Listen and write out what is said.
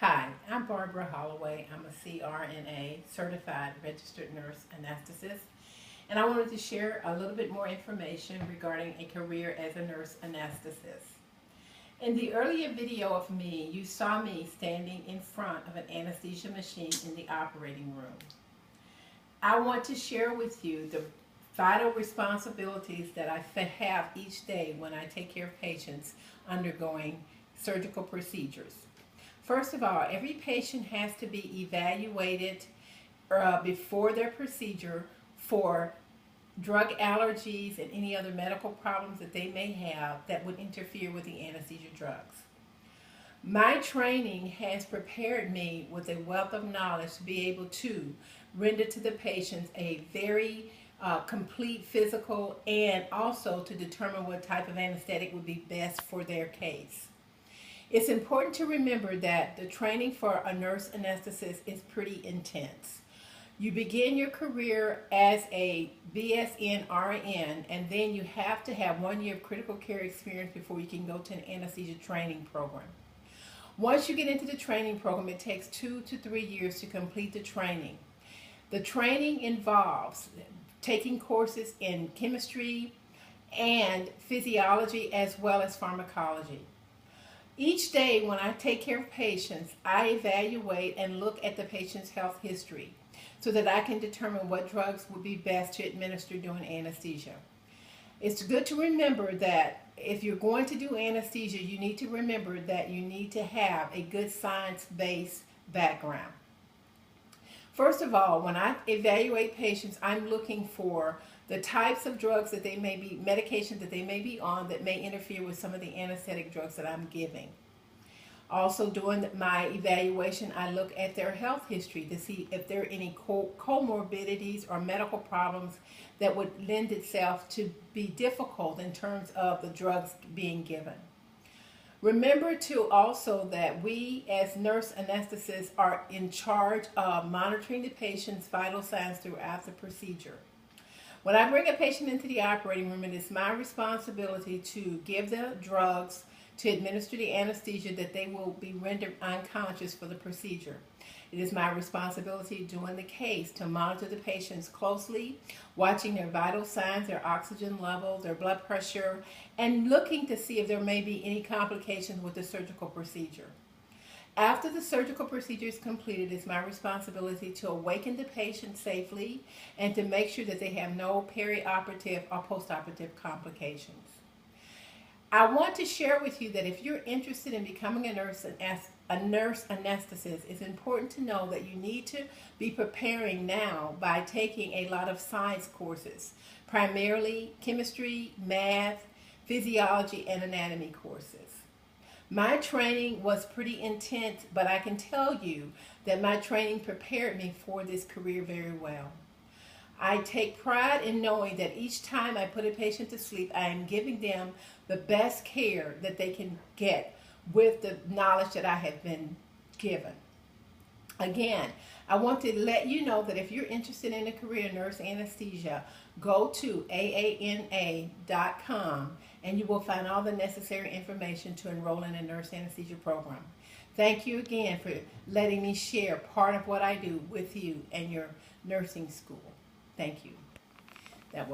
Hi, I'm Barbara Holloway. I'm a CRNA, Certified Registered Nurse Anesthetist, and I wanted to share a little bit more information regarding a career as a nurse anesthetist. In the earlier video of me, you saw me standing in front of an anesthesia machine in the operating room. I want to share with you the vital responsibilities that I have each day when I take care of patients undergoing surgical procedures. First of all, every patient has to be evaluated before their procedure for drug allergies and any other medical problems that they may have that would interfere with the anesthesia drugs. My training has prepared me with a wealth of knowledge to be able to render to the patients a very complete physical, and also to determine what type of anesthetic would be best for their case. It's important to remember that the training for a nurse anesthetist is pretty intense. You begin your career as a BSN RN, and then you have to have 1 year of critical care experience before you can go to an anesthesia training program. Once you get into the training program, it takes 2 to 3 years to complete the training. The training involves taking courses in chemistry and physiology as well as pharmacology. Each day when I take care of patients, I evaluate and look at the patient's health history so that I can determine what drugs would be best to administer during anesthesia. It's good to remember that if you're going to do anesthesia, you need to remember that you need to have a good science-based background. First of all, when I evaluate patients, I'm looking for the types of drugs that they may be, medications that they may be on that may interfere with some of the anesthetic drugs that I'm giving. Also, during my evaluation, I look at their health history to see if there are any comorbidities or medical problems that would lend itself to be difficult in terms of the drugs being given. Remember too also that we as nurse anesthetists are in charge of monitoring the patient's vital signs throughout the procedure. When I bring a patient into the operating room, it is my responsibility to give the drugs, to administer the anesthesia that they will be rendered unconscious for the procedure. It is my responsibility during the case to monitor the patients closely, watching their vital signs, their oxygen levels, their blood pressure, and looking to see if there may be any complications with the surgical procedure. After the surgical procedure is completed, it's my responsibility to awaken the patient safely and to make sure that they have no perioperative or postoperative complications. I want to share with you that if you're interested in becoming a nurse anesthetist, it's important to know that you need to be preparing now by taking a lot of science courses, primarily chemistry, math, physiology, and anatomy courses. My training was pretty intense, but I can tell you that my training prepared me for this career very well. I take pride in knowing that each time I put a patient to sleep, I am giving them the best care that they can get with the knowledge that I have been given. Again, I want to let you know that if you're interested in a career in nurse anesthesia, go to aana.com and you will find all the necessary information to enroll in a nurse anesthesia program. Thank you again for letting me share part of what I do with you and your nursing school. Thank you.